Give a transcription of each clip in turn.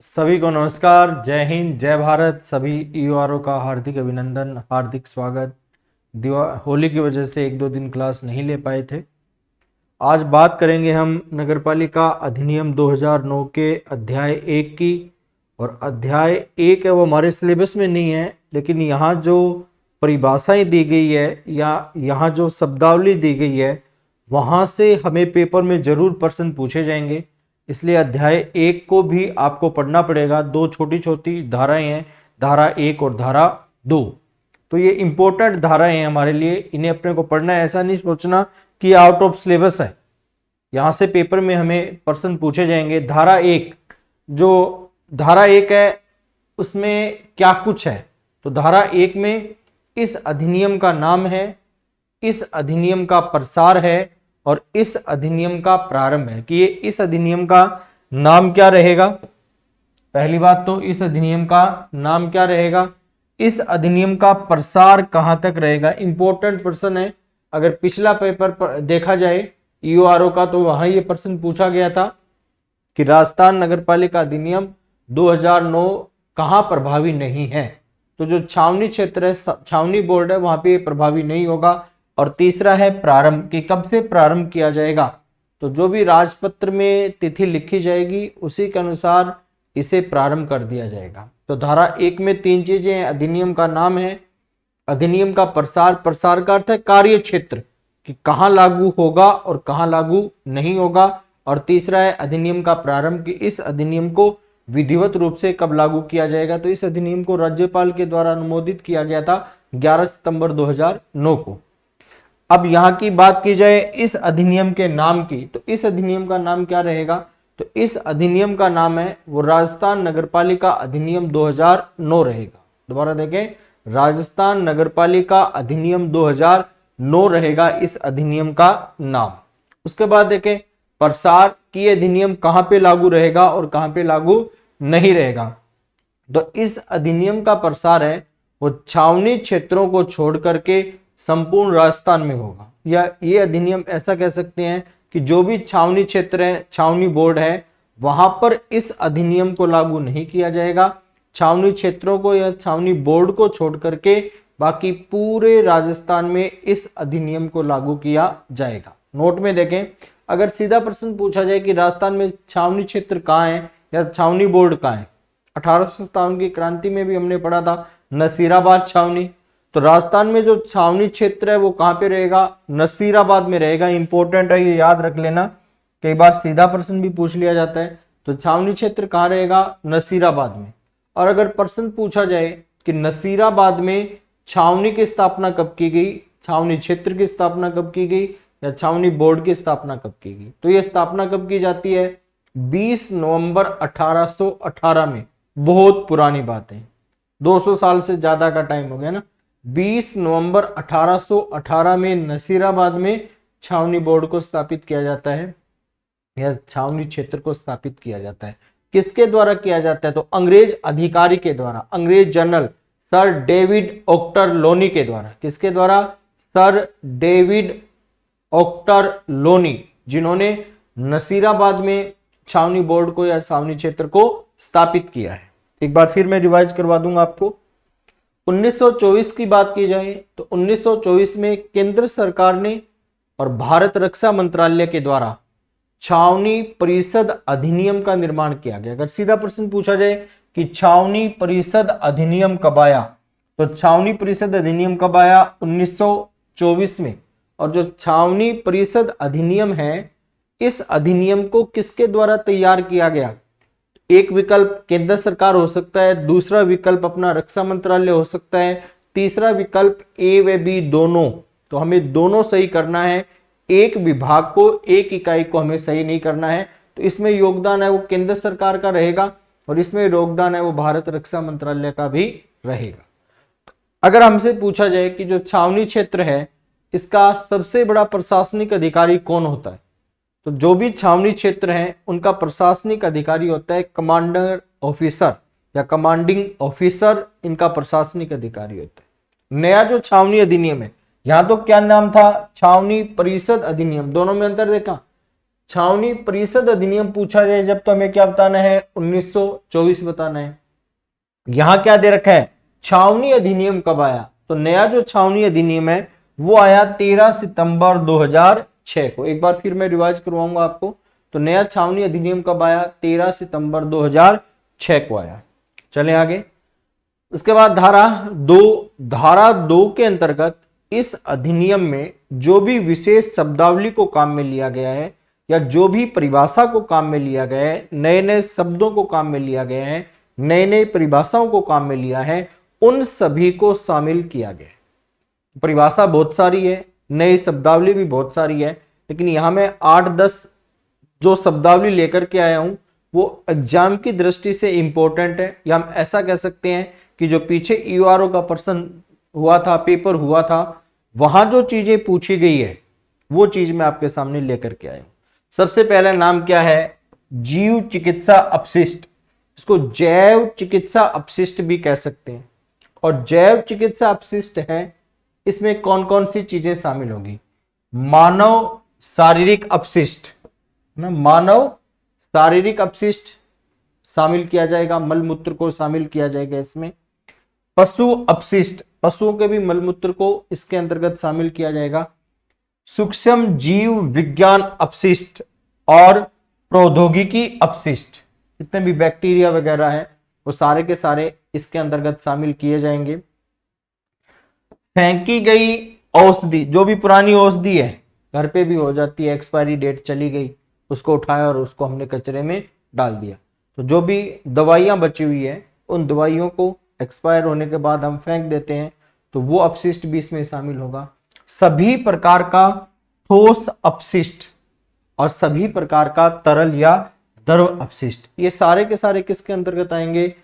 सभी को नमस्कार। जय हिंद, जय भारत। सभी ईओआरओ का हार्दिक अभिनंदन, हार्दिक स्वागत। होली की वजह से एक दो दिन क्लास नहीं ले पाए थे। आज बात करेंगे हम नगरपालिका अधिनियम 2009 के अध्याय 1 की। और अध्याय 1 है वो हमारे सिलेबस में नहीं है, लेकिन यहाँ जो परिभाषाएं दी गई है या यहाँ जो शब्दावली दी गई है वहाँ से हमें पेपर में जरूर प्रश्न पूछे जाएंगे। इसलिए अध्याय 1 को भी आपको पढ़ना पड़ेगा। दो छोटी छोटी धाराएं हैं, धारा 1 और धारा 2। तो ये इंपॉर्टेंट धाराएं हैं हमारे लिए, इन्हें अपने को पढ़ना है। ऐसा नहीं सोचना कि आउट ऑफ सिलेबस है, यहाँ से पेपर में हमें प्रश्न पूछे जाएंगे। धारा 1, जो धारा 1 है उसमें क्या कुछ है, तो धारा 1 में इस अधिनियम का नाम है, इस अधिनियम का प्रसार है और इस अधिनियम का प्रारंभ है। कि ये इस अधिनियम का नाम क्या रहेगा। पहली बात तो इस अधिनियम का नाम क्या रहेगा, इस अधिनियम का प्रसार कहां तक रहेगा। इंपॉर्टेंट प्रश्न है। अगर पिछला पेपर देखा जाए ईओआरओ का, तो वहां ये प्रश्न पूछा गया था कि राजस्थान नगरपालिका अधिनियम 2009 कहां प्रभावी नहीं है। तो जो छावनी क्षेत्र है, छावनी बोर्ड है, वहां पे प्रभावी नहीं होगा। और तीसरा है प्रारंभ, कि कब से प्रारंभ किया जाएगा। तो जो भी राजपत्र में तिथि लिखी जाएगी उसी के अनुसार इसे प्रारंभ कर दिया जाएगा। तो धारा 1 में 3 चीजें हैं। अधिनियम का नाम है, अधिनियम का प्रसार, प्रसार का अर्थ है कार्य क्षेत्र, कि कहां लागू होगा और कहां लागू नहीं होगा। और तीसरा है अधिनियम का प्रारंभ, कि इस अधिनियम को विधिवत रूप से कब लागू किया जाएगा। तो इस अधिनियम को राज्यपाल के द्वारा अनुमोदित किया गया था 11 सितंबर 2009 को। अब यहाँ की बात की जाए इस अधिनियम के नाम की, तो इस अधिनियम का नाम क्या रहेगा। तो इस अधिनियम का नाम है वो राजस्थान नगरपालिका अधिनियम 2009 रहेगा। दोबारा देखें, राजस्थान नगरपालिका अधिनियम 2009 रहेगा इस अधिनियम का नाम। उसके बाद देखें प्रसार की अधिनियम कहां पे लागू रहेगा और कहां पे लागू नहीं रहेगा। तो इस अधिनियम का प्रसार है वो छावनी क्षेत्रों को छोड़ करके संपूर्ण राजस्थान में होगा। या ये अधिनियम ऐसा कह सकते हैं कि जो भी छावनी क्षेत्र है, छावनी बोर्ड है, वहां पर इस अधिनियम को लागू नहीं किया जाएगा। छावनी क्षेत्रों को या छावनी बोर्ड को छोड़ करके बाकी पूरे राजस्थान में इस अधिनियम को लागू किया जाएगा। नोट में देखें, अगर सीधा प्रश्न पूछा जाए कि राजस्थान में छावनी क्षेत्र कहाँ है या छावनी बोर्ड कहाँ है, 1857 की क्रांति में भी हमने पढ़ा था नसीराबाद छावनी। तो राजस्थान में जो छावनी क्षेत्र है वो कहां पे रहेगा, नसीराबाद में रहेगा। इंपॉर्टेंट है, ये याद रख लेना, कई बार सीधा प्रश्न भी पूछ लिया जाता है। तो छावनी क्षेत्र कहां रहेगा, नसीराबाद में। और अगर प्रश्न पूछा जाए कि नसीराबाद में छावनी की स्थापना कब की गई, छावनी क्षेत्र की स्थापना कब की गई या छावनी बोर्ड की स्थापना कब की गई, तो ये स्थापना कब की जाती है, 20 नवंबर 1818 में। बहुत पुरानी बात है, 200 साल से ज्यादा का टाइम हो गया ना। 20 नवंबर 1818 में नसीराबाद में छावनी बोर्ड को स्थापित किया जाता है या छावनी क्षेत्र को स्थापित किया जाता है। किसके द्वारा किया जाता है, तो अंग्रेज अधिकारी के द्वारा, अंग्रेज जनरल सर डेविड ओक्टर लोनी के द्वारा। किसके द्वारा, सर डेविड ओक्टर लोनी, जिन्होंने नसीराबाद में छावनी बोर्ड को या छावनी क्षेत्र को स्थापित किया है। एक बार फिर मैं रिवाइज करवा दूंगा आपको। 1924 की बात की जाए तो 1924 में केंद्र सरकार ने और भारत रक्षा मंत्रालय के द्वारा छावनी परिषद अधिनियम का निर्माण किया गया। अगर सीधा प्रश्न पूछा जाए कि छावनी परिषद अधिनियम कब आया, तो छावनी परिषद अधिनियम कब आया, 1924 में। और जो छावनी परिषद अधिनियम है, इस अधिनियम को किसके द्वारा तैयार किया गया। एक विकल्प केंद्र सरकार हो सकता है, दूसरा विकल्प अपना रक्षा मंत्रालय हो सकता है, तीसरा विकल्प ए व बी दोनों। तो हमें दोनों सही करना है, एक विभाग को, एक इकाई को हमें सही नहीं करना है। तो इसमें योगदान है वो केंद्र सरकार का रहेगा और इसमें योगदान है वो भारत रक्षा मंत्रालय का भी रहेगा। अगर हमसे पूछा जाए कि जो छावनी क्षेत्र है इसका सबसे बड़ा प्रशासनिक अधिकारी कौन होता है, तो जो भी छावनी क्षेत्र है उनका प्रशासनिक अधिकारी होता है कमांडर ऑफिसर या कमांडिंग ऑफिसर, इनका प्रशासनिक अधिकारी होता है। नया जो छावनी अधिनियम है, यहां तो क्या नाम था, छावनी परिषद अधिनियम, दोनों में अंतर देखा। छावनी परिषद अधिनियम पूछा जाए जब तो हमें क्या बताना है, 1924 बताना है। यहां क्या दे रखा है, छावनी अधिनियम कब आया, तो नया जो छावनी अधिनियम है वो आया 13 सितंबर 2006 को। एक बार फिर मैं रिवाइज करवाऊंगा आपको। तो नया छावनी अधिनियम कब आया, 13 सितंबर 2006 को आया। चलें आगे। उसके बाद धारा 2 के अंतर्गत इस अधिनियम में जो भी विशेष शब्दावली को काम में लिया गया है या जो भी परिभाषा को काम में लिया गया है, नए नए शब्दों को काम में लिया गया है, नए नए परिभाषाओं को काम में लिया है, उन सभी को शामिल किया गया है। परिभाषा बहुत सारी है, नई शब्दावली भी बहुत सारी है, लेकिन यहां मैं 8-10 जो शब्दावली लेकर के आया हूं वो एग्जाम की दृष्टि से इंपॉर्टेंट है, या हम ऐसा कह सकते हैं कि जो पीछे यूआरओ का पर्सन हुआ था, पेपर हुआ था, वहां जो चीजें पूछी गई है वो चीज मैं आपके सामने लेकर के आया हूं। सबसे पहला नाम क्या है, जीव चिकित्सा अपशिष्ट। इसको जैव चिकित्सा अपशिष्ट भी कह सकते हैं। और जैव चिकित्सा अपशिष्ट है, इसमें कौन कौन सी चीजें शामिल होगी, मानव शारीरिक अपशिष्ट ना, मानव शारीरिक अपशिष्ट शामिल किया जाएगा, मलमूत्र को शामिल किया जाएगा इसमें। पशु अपशिष्ट, पशुओं के भी मलमूत्र को इसके अंतर्गत शामिल किया जाएगा। सूक्ष्म जीव विज्ञान अपशिष्ट और प्रौद्योगिकी अपशिष्ट, जितने भी बैक्टीरिया वगैरह है वो सारे के सारे इसके अंतर्गत शामिल किए जाएंगे। फेंकी गई औषधि, जो भी पुरानी औषधि है, घर पे भी हो जाती है, एक्सपायरी डेट चली गई, उसको उठाया और उसको हमने कचरे में डाल दिया, तो जो भी दवाइयां बची हुई है उन दवाइयों को एक्सपायर होने के बाद हम फेंक देते हैं, तो वो अपशिष्ट भी इसमें शामिल होगा। सभी प्रकार का ठोस अपशिष्ट और सभी प्रकार का तरल या द्रव अपशिष्ट, ये सारे के सारे किसके अंतर्गत आएंगे,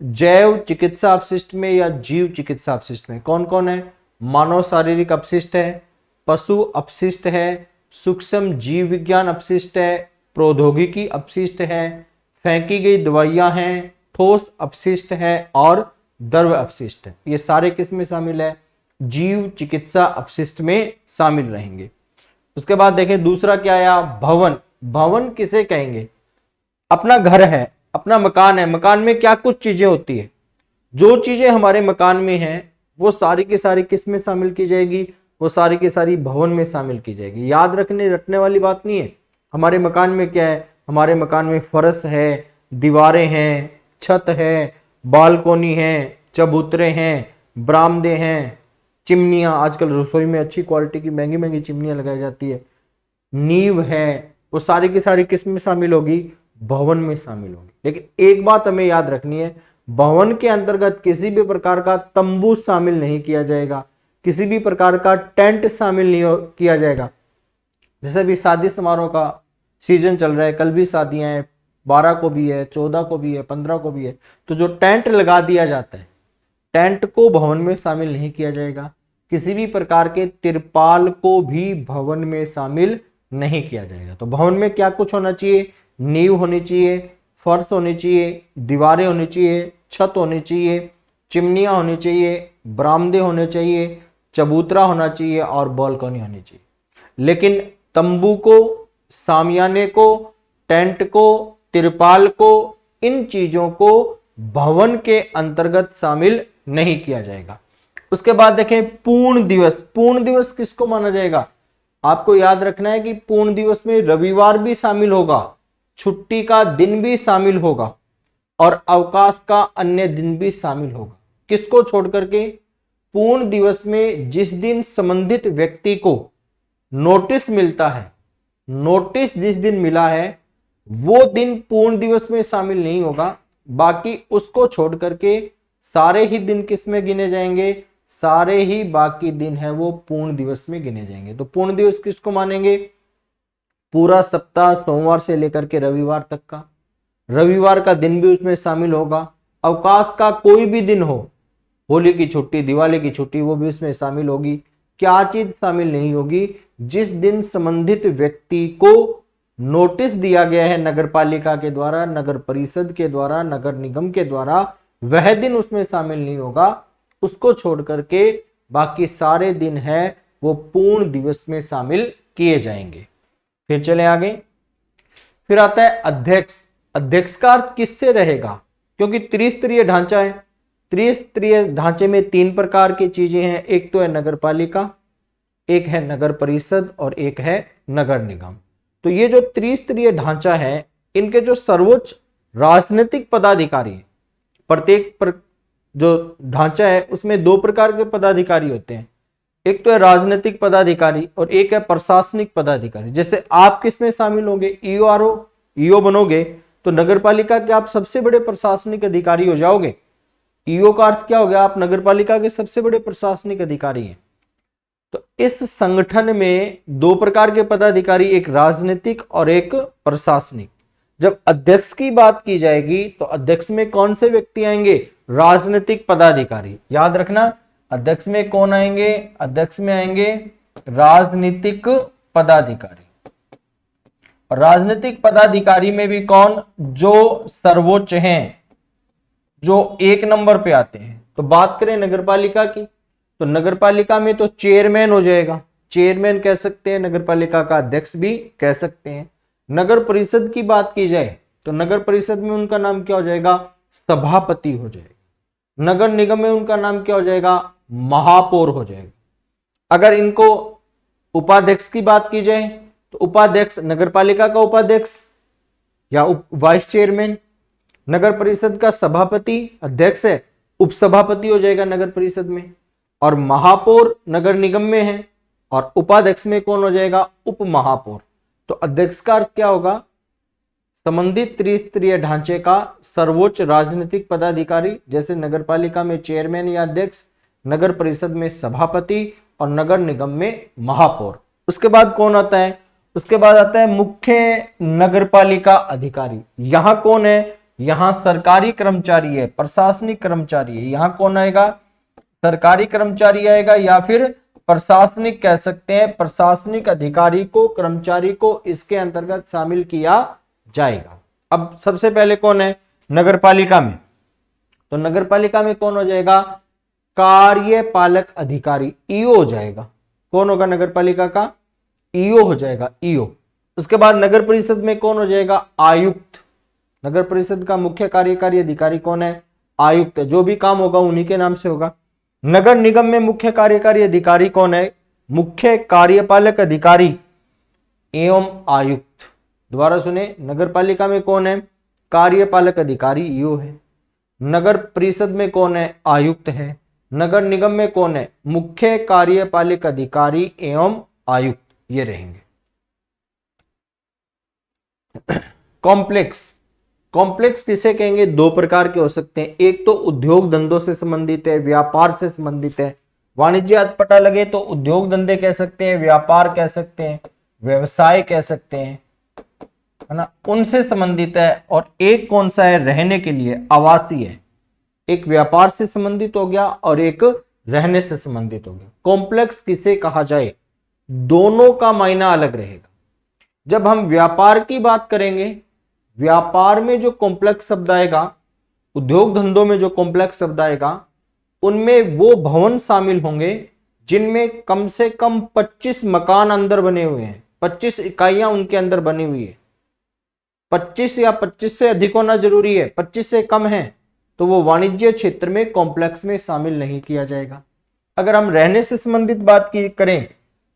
जैव चिकित्सा अपशिष्ट में या जीव चिकित्सा अपशिष्ट में। कौन कौन है, मानव शारीरिक अपशिष्ट है, पशु अपशिष्ट है, सूक्ष्म जीव विज्ञान अपशिष्ट है, प्रौद्योगिकी अपशिष्ट है, फेंकी गई दवाइयां हैं, ठोस अपशिष्ट है और द्रव अपशिष्ट है। ये सारे किस में शामिल है, जीव चिकित्सा अपशिष्ट में शामिल रहेंगे। उसके बाद देखें दूसरा क्या आया, भवन। भवन किसे कहेंगे, अपना घर है, अपना मकान है, मकान में क्या कुछ चीजें होती है, जो चीजें हमारे मकान में हैं वो सारी की सारी किस में शामिल की जाएगी, वो सारी की सारी भवन में शामिल की जाएगी। याद रटने वाली बात नहीं है। हमारे मकान में क्या है, हमारे मकान में फर्श है, दीवारें हैं, छत है, बालकोनी है, चबूतरे हैं, बरामदे हैं, चिमनियां, आजकल रसोई में अच्छी क्वालिटी की महंगी महंगी चिमनियां लगाई जाती है, नींव है, वो सारी की सारी किस में शामिल होगी, भवन में शामिल होगी। लेकिन एक बात हमें याद रखनी है, भवन के अंतर्गत किसी भी प्रकार का तंबू शामिल नहीं किया जाएगा, किसी भी प्रकार का टेंट शामिल नहीं किया जाएगा। जैसे भी शादी समारोह का सीजन चल रहा है, कल भी शादियां हैं, 12 को भी है, 14 को भी है, 15 को भी है, तो जो टेंट लगा दिया जाता है, टेंट को भवन में शामिल नहीं किया जाएगा। किसी भी प्रकार के तिरपाल को भी भवन में शामिल नहीं किया जाएगा। तो भवन में क्या कुछ होना चाहिए, नींव होनी चाहिए, फर्श होनी चाहिए, दीवारें होनी चाहिए, छत होनी चाहिए, चिमनियां होनी चाहिए, बरामदे होने चाहिए, चबूतरा होना चाहिए और बालकनी होनी चाहिए। लेकिन तंबू को, सामियाने को, टेंट को, तिरपाल को, इन चीजों को भवन के अंतर्गत शामिल नहीं किया जाएगा। उसके बाद देखें पूर्ण दिवस। पूर्ण दिवस किसको माना जाएगा, आपको याद रखना है कि पूर्ण दिवस में रविवार भी शामिल होगा, छुट्टी का दिन भी शामिल होगा और अवकाश का अन्य दिन भी शामिल होगा। किसको छोड़ करके, पूर्ण दिवस में जिस दिन संबंधित व्यक्ति को नोटिस मिलता है, नोटिस जिस दिन मिला है वो दिन पूर्ण दिवस में शामिल नहीं होगा। बाकी उसको छोड़ करके सारे ही दिन किस में गिने जाएंगे, सारे ही बाकी दिन है वो पूर्ण दिवस में गिने जाएंगे। तो पूर्ण दिवस किसको मानेंगे, पूरा सप्ताह सोमवार से लेकर के रविवार तक का, रविवार का दिन भी उसमें शामिल होगा। अवकाश का कोई भी दिन हो, होली की छुट्टी, दिवाली की छुट्टी, वो भी उसमें शामिल होगी। क्या चीज शामिल नहीं होगी, जिस दिन संबंधित व्यक्ति को नोटिस दिया गया है नगर पालिका के द्वारा, नगर परिषद के द्वारा, नगर निगम के द्वारा, वह दिन उसमें शामिल नहीं होगा। उसको छोड़ करके बाकी सारे दिन है वो पूर्ण दिवस में शामिल किए जाएंगे। फिर चले आगे। फिर आता है अध्यक्ष। अध्यक्ष का अर्थ किससे रहेगा, क्योंकि त्रिस्तरीय ढांचा है। त्रिस्तरीय ढांचे में 3 प्रकार की चीजें हैं, एक तो है नगर पालिका, एक है नगर परिषद और एक है नगर निगम। तो ये जो त्रिस्तरीय ढांचा है, इनके जो सर्वोच्च राजनीतिक पदाधिकारी हैं, जो ढांचा है उसमें 2 प्रकार के पदाधिकारी होते हैं, एक तो है राजनीतिक पदाधिकारी और एक है प्रशासनिक पदाधिकारी। जैसे आप किस में शामिल होंगे, ईओ बनोगे तो नगर पालिका के आप सबसे बड़े प्रशासनिक अधिकारी हो जाओगे। ईओ का अर्थ क्या हो गया, आप नगर पालिका के सबसे बड़े प्रशासनिक अधिकारी हैं। तो इस संगठन में 2 प्रकार के पदाधिकारी, एक राजनीतिक और एक प्रशासनिक। जब अध्यक्ष की बात की जाएगी तो अध्यक्ष में कौन से व्यक्ति आएंगे, राजनीतिक पदाधिकारी। याद रखना, अध्यक्ष में कौन आएंगे, अध्यक्ष में आएंगे राजनीतिक पदाधिकारी। और राजनीतिक पदाधिकारी में भी कौन, जो सर्वोच्च हैं, जो 1 नंबर पे आते हैं। तो बात करें नगरपालिका की, तो नगरपालिका में तो चेयरमैन हो जाएगा, चेयरमैन कह सकते हैं, नगरपालिका का अध्यक्ष भी कह सकते हैं। नगर परिषद की बात की जाए तो नगर परिषद में उनका नाम क्या हो जाएगा, सभापति हो जाएगा। नगर निगम में उनका नाम क्या हो जाएगा, महापौर हो जाएगा। अगर इनको उपाध्यक्ष की बात की जाए तो उपाध्यक्ष नगरपालिका का उपाध्यक्ष या वाइस चेयरमैन, नगर परिषद का सभापति अध्यक्ष है, उपसभापति हो जाएगा नगर परिषद में, और महापौर नगर निगम में है, और उपाध्यक्ष में कौन हो जाएगा, उप महापौर। तो अध्यक्ष का अर्थ क्या होगा, संबंधित त्रिस्तरीय ढांचे का सर्वोच्च राजनीतिक पदाधिकारी, जैसे नगरपालिका में चेयरमैन या अध्यक्ष, नगर परिषद में सभापति और नगर निगम में महापौर। उसके बाद कौन आता है, उसके बाद आता है मुख्य नगरपालिका अधिकारी। यहां कौन है, यहां सरकारी कर्मचारी है, प्रशासनिक कर्मचारी है। यहां कौन आएगा, सरकारी कर्मचारी आएगा या फिर प्रशासनिक कह सकते हैं, प्रशासनिक अधिकारी को, कर्मचारी को इसके अंतर्गत शामिल किया जाएगा। अब सबसे पहले कौन है नगरपालिका में, तो नगरपालिका में कौन हो जाएगा, कार्यपालक अधिकारी, ईओ हो जाएगा। कौन होगा नगरपालिका का, ईओ हो जाएगा, ईओ। उसके बाद नगर परिषद में कौन हो जाएगा, आयुक्त। नगर परिषद का मुख्य कार्यकारी अधिकारी कौन है, आयुक्त। जो भी काम होगा उन्हीं के नाम से होगा। नगर निगम में मुख्य कार्यकारी अधिकारी कौन है, मुख्य कार्यपालक अधिकारी एवं आयुक्त। दोबारा सुने, नगर पालिका में कौन है, कार्यपालक अधिकारी ईओ है। नगर परिषद में कौन है, आयुक्त है। नगर निगम में कौन है, मुख्य कार्यपालक अधिकारी एवं आयुक्त, ये रहेंगे। कॉम्प्लेक्स, कॉम्प्लेक्स किसे कहेंगे, 2 प्रकार के हो सकते हैं। एक तो उद्योग धंधों से संबंधित है, व्यापार से संबंधित है। वाणिज्य अटपटा लगे तो उद्योग धंधे कह सकते हैं, व्यापार कह सकते हैं, व्यवसाय कह सकते हैं, है ना, उनसे संबंधित है। और एक कौन सा है, रहने के लिए, आवासीय है। एक व्यापार से संबंधित हो गया और एक रहने से संबंधित हो गया। कॉम्प्लेक्स किसे कहा जाए, दोनों का मायना अलग रहेगा। जब हम व्यापार की बात करेंगे, व्यापार में जो कॉम्प्लेक्स शब्द आएगा, उद्योग धंधों में जो कॉम्प्लेक्स शब्द आएगा, उनमें वो भवन शामिल होंगे जिनमें कम से कम 25 मकान अंदर बने हुए हैं, 25 इकाइयां उनके अंदर बनी हुई है। 25 या 25 से अधिक होना जरूरी है, 25 से कम है तो वो वाणिज्य क्षेत्र में कॉम्प्लेक्स में शामिल नहीं किया जाएगा। अगर हम रहने से संबंधित बात की करें,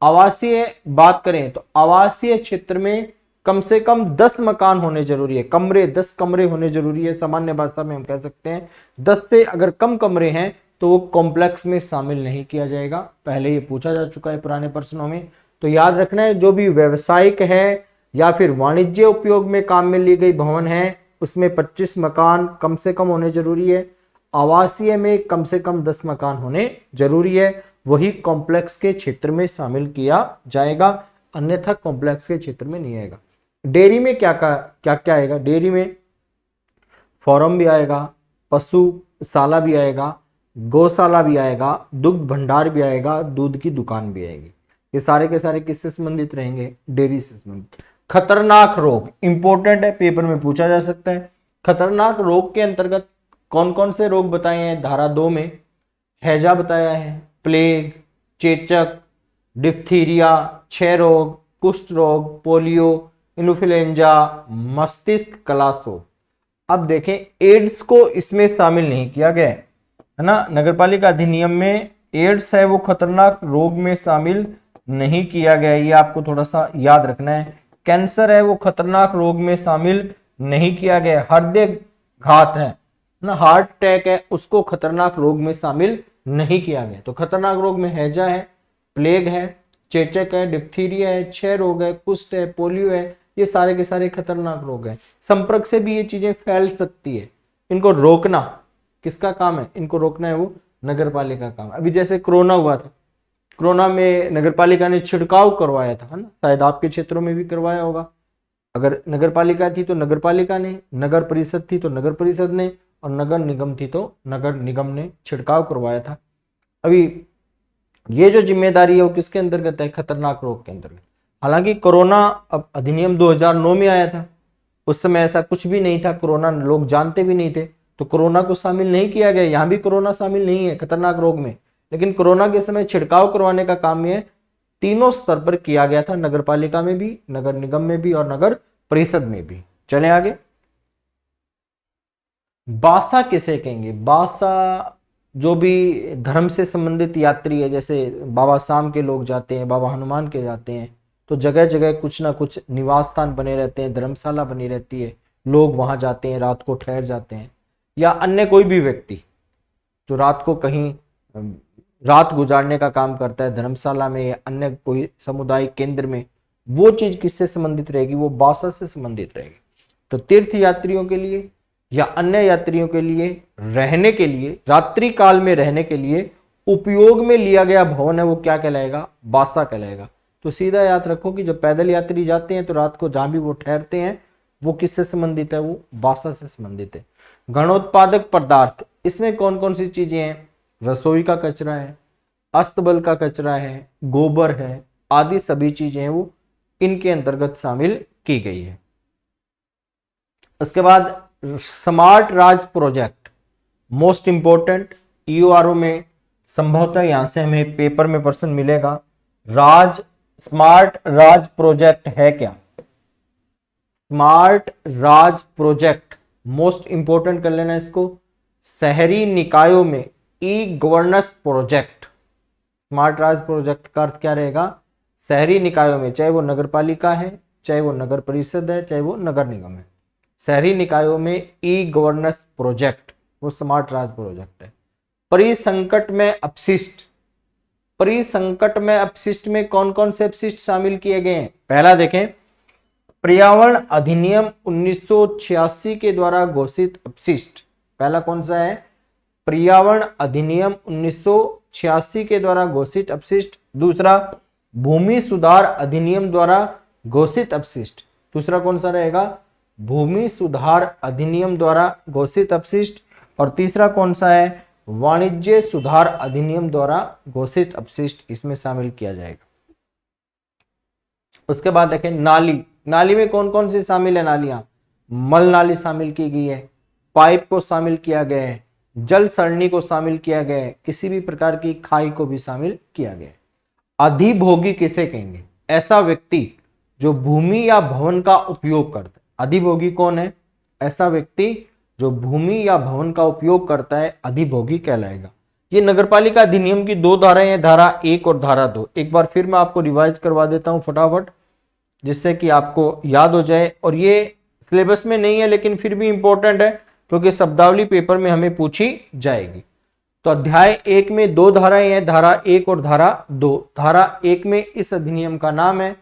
आवासीय बात करें, तो आवासीय क्षेत्र में कम से कम 10 मकान होने जरूरी है, कमरे 10 कमरे होने जरूरी है। सामान्य भाषा में हम कह सकते हैं 10 से अगर कम कमरे हैं तो वो कॉम्प्लेक्स में शामिल नहीं किया जाएगा। पहले ये पूछा जा चुका है पुराने प्रश्नों में। तो याद रखना है, जो भी व्यवसायिक है या फिर वाणिज्य उपयोग में काम में ली गई भवन है, उसमें 25 मकान कम से कम होने जरूरी है। आवासीय में कम से कम 10 मकान होने जरूरी है, वही कॉम्प्लेक्स के क्षेत्र में शामिल किया जाएगा, अन्यथा कॉम्प्लेक्स के क्षेत्र में नहीं आएगा। डेयरी में क्या क्या आएगा, डेयरी में फॉर्म भी आएगा, पशुशाला भी आएगा, गौशाला भी आएगा, दुग्ध भंडार भी आएगा, दूध की दुकान भी आएगी। ये सारे के सारे किससे संबंधित रहेंगे, डेयरी से संबंधित। खतरनाक रोग इंपॉर्टेंट है, पेपर में पूछा जा सकता है। खतरनाक रोग के अंतर्गत कौन कौन से रोग बताए हैं, धारा 2 में हैजा बताया है, प्लेग, चेचक, डिप्थीरिया, क्षय रोग, कुष्ठ रोग, पोलियो, इन्फ्लुएंजा, मस्तिष्क कलासो। अब देखें एड्स को इसमें शामिल नहीं किया गया है ना, नगर पालिका अधिनियम में एड्स है वो खतरनाक रोग में शामिल नहीं किया गया, ये आपको थोड़ा सा याद रखना है। कैंसर है वो खतरनाक रोग में शामिल नहीं किया गया। हृदय घात है ना, हार्ट अटैक है, उसको खतरनाक रोग में शामिल नहीं किया गया। तो खतरनाक रोग में हैजा है, प्लेग है, चेचक है, डिप्थीरिया है, क्षय रोग है, कुष्ठ है, पोलियो है, ये सारे के सारे खतरनाक रोग हैं। संपर्क से भी ये चीजें फैल सकती है, इनको रोकना किसका काम है? इनको रोकना है वो नगर पालिका का काम। अभी जैसे कोरोना हुआ था, कोरोना में नगर पालिका ने छिड़काव करवाया था, है ना, शायद आपके क्षेत्रों में भी करवाया होगा। अगर नगर पालिका थी तो नगर पालिका ने, नगर परिषद थी तो नगर परिषद ने, और नगर निगम थी तो नगर निगम ने छिड़काव करवाया था। अभी ये जो जिम्मेदारी है वो किसके अंतर्गत है? खतरनाक रोग के अंतर्गत। हालांकि कोरोना अब अधिनियम 2009 में आया था, उस समय ऐसा कुछ भी नहीं था, कोरोना लोग जानते भी नहीं थे, तो कोरोना को शामिल नहीं किया गया। यहाँ भी कोरोना शामिल नहीं है खतरनाक रोग में, लेकिन कोरोना के समय छिड़काव करवाने का काम ये तीनों स्तर पर किया गया था, नगर पालिका में भी, नगर निगम में भी और नगर परिषद में भी। चले आगे। बासा किसे कहेंगे? बासा जो भी धर्म से संबंधित यात्री है, जैसे बाबा शाम के लोग जाते हैं, बाबा हनुमान के जाते हैं, तो जगह जगह कुछ ना कुछ निवास स्थान बने रहते हैं, धर्मशाला बनी रहती है, लोग वहां जाते हैं, रात को ठहर जाते हैं। या अन्य कोई भी व्यक्ति जो रात को कहीं रात गुजारने का काम करता है धर्मशाला में या अन्य कोई सामुदायिक केंद्र में, वो चीज किससे संबंधित रहेगी? वो बासा से संबंधित रहेगी। तो तीर्थ यात्रियों के लिए या अन्य यात्रियों के लिए रहने के लिए, रात्रि काल में रहने के लिए उपयोग में लिया गया भवन है वो क्या कहलाएगा? बासा कहलाएगा। तो सीधा याद रखो कि जब पैदल यात्री जाते हैं तो रात को जहां भी वो ठहरते हैं वो किससे संबंधित है? वो बासा से संबंधित है। गणोत्पादक पदार्थ, इसमें कौन कौन सी चीजें हैं? रसोई का कचरा है, अस्तबल का कचरा है, गोबर है, आदि सभी चीजें वो इनके अंतर्गत शामिल की गई है। उसके बाद स्मार्ट राज प्रोजेक्ट, मोस्ट इंपोर्टेंट, ईओआरओ में संभवतः यहां से हमें पेपर में प्रश्न मिलेगा। स्मार्ट राज प्रोजेक्ट है क्या? स्मार्ट राज प्रोजेक्ट मोस्ट इंपोर्टेंट कर लेना इसको। शहरी निकायों में ई गवर्नेंस प्रोजेक्ट, स्मार्ट राज प्रोजेक्ट का अर्थ क्या रहेगा? शहरी निकायों में, चाहे वो नगर पालिका है, चाहे वो नगर परिषद है, चाहे वो नगर निगम है, शहरी निकायों में ई गवर्नेंस प्रोजेक्ट वो स्मार्ट राज प्रोजेक्ट है। परिसंकट में अपशिष्ट, परिसंकट में अपशिष्ट में कौन कौन से अपशिष्ट शामिल किए गए हैं? पहला देखें, पर्यावरण अधिनियम 1986 के द्वारा घोषित अपशिष्ट। पहला कौन सा है? पर्यावरण अधिनियम 1986 के द्वारा घोषित अपशिष्ट। दूसरा, भूमि सुधार अधिनियम द्वारा घोषित अपशिष्ट। दूसरा कौन सा रहेगा? भूमि सुधार अधिनियम द्वारा घोषित अपशिष्ट। और तीसरा कौन सा है? वाणिज्य सुधार अधिनियम द्वारा घोषित अपशिष्ट इसमें शामिल किया जाएगा। उसके बाद देखें नाली, नाली में कौन कौन सी शामिल है नालियां? मल नाली शामिल की गई है, पाइप को शामिल किया गया है, जल सरणी को शामिल किया गया है, किसी भी प्रकार की खाई को भी शामिल किया गया है। अधिभोगी किसे कहेंगे? ऐसा व्यक्ति जो भूमि या भवन का उपयोग करता है। अधिभोगी कौन है? ऐसा व्यक्ति जो भूमि या भवन का उपयोग करता है अधिभोगी कहलाएगा। ये नगरपालिका अधिनियम की दो धाराएं हैं, धारा 1 और धारा 2। एक बार फिर मैं आपको रिवाइज करवा देता हूं फटाफट, जिससे कि आपको याद हो जाए। और ये सिलेबस में नहीं है लेकिन फिर भी इंपॉर्टेंट है क्योंकि शब्दावली पेपर में हमें पूछी जाएगी। तो अध्याय 1 में दो धाराएं हैं, धारा 1 और धारा 2। धारा 1 में इस अधिनियम का नाम है,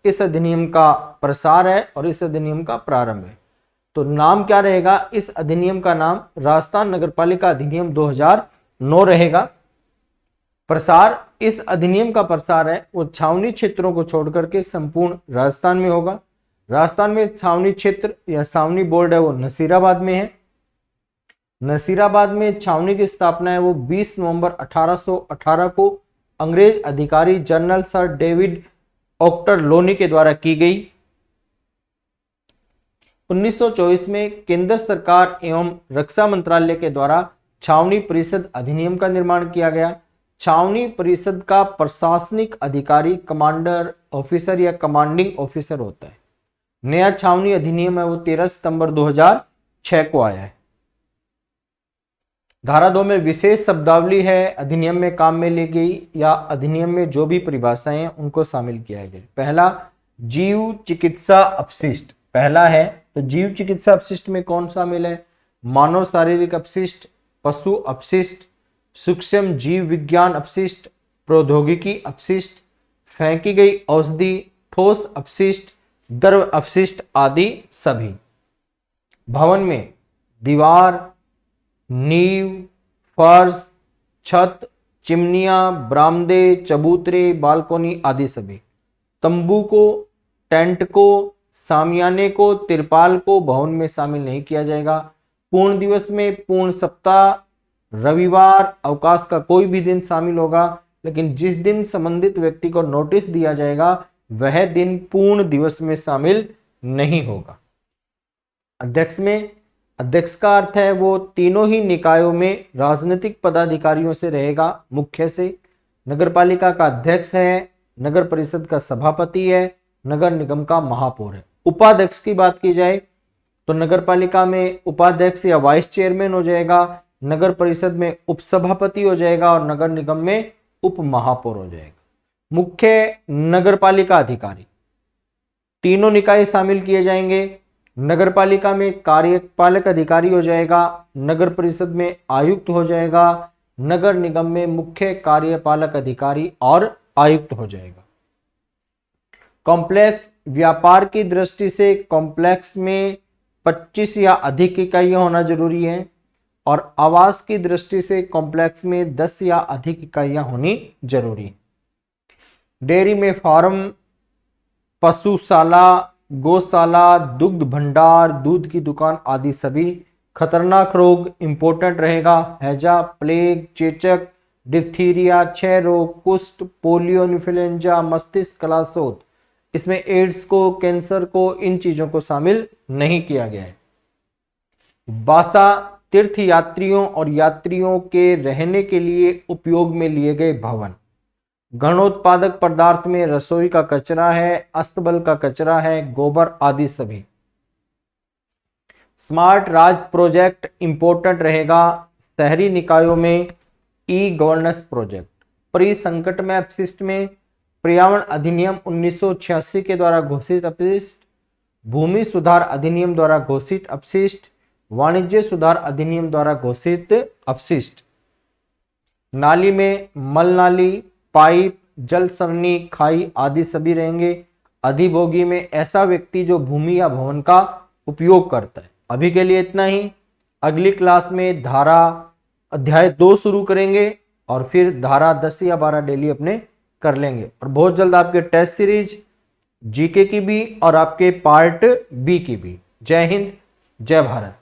इस अधिनियम का प्रसार है और इस अधिनियम का प्रारंभ है। तो नाम क्या रहेगा? इस अधिनियम का नाम राजस्थान नगरपालिका अधिनियम 2009 रहेगा। प्रसार, इस अधिनियम का प्रसार है वो छावनी क्षेत्रों को छोड़कर के संपूर्ण राजस्थान में होगा। राजस्थान में छावनी क्षेत्र या छावनी बोर्ड है वो नसीराबाद में है। नसीराबाद में छावनी की स्थापना है वो 20 नवंबर 1818 को अंग्रेज अधिकारी जनरल सर डेविड ऑक्टर लोनी के द्वारा की गई। 1924 में केंद्र सरकार एवं रक्षा मंत्रालय के द्वारा छावनी परिषद अधिनियम का निर्माण किया गया। छावनी परिषद का प्रशासनिक अधिकारी कमांडर ऑफिसर या कमांडिंग ऑफिसर होता है। नया छावनी अधिनियम है वो 13 सितंबर 2006 को आया है। धारा 2 में विशेष शब्दावली है, अधिनियम में काम में ली गई या अधिनियम में जो भी परिभाषाएं हैं उनको शामिल किया गया। पहला, जीव चिकित्सा अपशिष्ट पहला है, तो जीव चिकित्सा अपशिष्ट में कौन शामिल है? मानव शारीरिक अपशिष्ट, पशु अपशिष्ट, सूक्ष्म जीव विज्ञान अपशिष्ट, प्रौद्योगिकी अपशिष्ट, फेंकी गई औषधि, ठोस अपशिष्ट, द्रव अपशिष्ट आदि सभी। भवन में दीवार, नींव, फर्श, छत, चिमनियां, बरामदे, चबूतरे, बालकोनी आदि सभी। तंबू को, टेंट को, सामियाने को, तिरपाल को भवन में शामिल नहीं किया जाएगा। पूर्ण दिवस में पूर्ण सप्ताह, रविवार, अवकाश का कोई भी दिन शामिल होगा, लेकिन जिस दिन संबंधित व्यक्ति को नोटिस दिया जाएगा वह दिन पूर्ण दिवस में शामिल नहीं होगा। अध्यक्ष का अर्थ है वो तीनों ही निकायों में राजनीतिक पदाधिकारियों से रहेगा, मुख्य से। नगरपालिका का अध्यक्ष है, नगर परिषद का सभापति है, नगर निगम का महापौर है। उपाध्यक्ष की बात की जाए तो नगरपालिका में उपाध्यक्ष या वाइस चेयरमैन हो जाएगा, नगर परिषद में उपसभापति हो जाएगा और नगर निगम में उप महापौर हो जाएगा। मुख्य नगरपालिका अधिकारी, तीनों निकाय शामिल किए जाएंगे। नगरपालिका में कार्यपालक अधिकारी हो जाएगा, नगर परिषद में आयुक्त हो जाएगा, नगर निगम में मुख्य कार्यपालक अधिकारी और आयुक्त हो जाएगा। कॉम्प्लेक्स, व्यापार की दृष्टि से कॉम्प्लेक्स में 25 या अधिक इकाइयां होना जरूरी है और आवास की दृष्टि से कॉम्प्लेक्स में 10 या अधिक इकाइयां होनी जरूरी है। डेयरी में फार्म, पशुशाला, गौशाला, दुग्ध भंडार, दूध की दुकान आदि सभी। खतरनाक रोग इंपॉर्टेंट रहेगा, हैजा, प्लेग, चेचक, डिप्थीरिया, क्षय रोग, कुष्ठ, पोलियो, इन्फ्लुएंजा, मस्तिष्क कलाशोथ। इसमें एड्स को, कैंसर को, इन चीजों को शामिल नहीं किया गया है। बासा, तीर्थ यात्रियों और यात्रियों के रहने के लिए उपयोग में लिए गए भवन। घनोत्पादक पदार्थ में रसोई का कचरा है, अस्तबल का कचरा है, गोबर आदि सभी। स्मार्ट राज प्रोजेक्ट इंपॉर्टेंट रहेगा, शहरी निकायों में ई गवर्नेंस प्रोजेक्ट। परिसंकट में अपशिष्ट में पर्यावरण अधिनियम 1986 के द्वारा घोषित अपशिष्ट, भूमि सुधार अधिनियम द्वारा घोषित अपशिष्ट, वाणिज्य सुधार अधिनियम द्वारा घोषित अपशिष्ट। नाली में मल नाली, पाइप, जल सरणी, खाई आदि सभी रहेंगे। अधिभोगी में ऐसा व्यक्ति जो भूमि या भवन का उपयोग करता है। अभी के लिए इतना ही। अगली क्लास में धारा अध्याय 2 शुरू करेंगे और फिर धारा 10 या 12 डेली अपने कर लेंगे और बहुत जल्द आपके टेस्ट सीरीज जीके की भी और आपके पार्ट बी की भी। जय हिंद, जय भारत।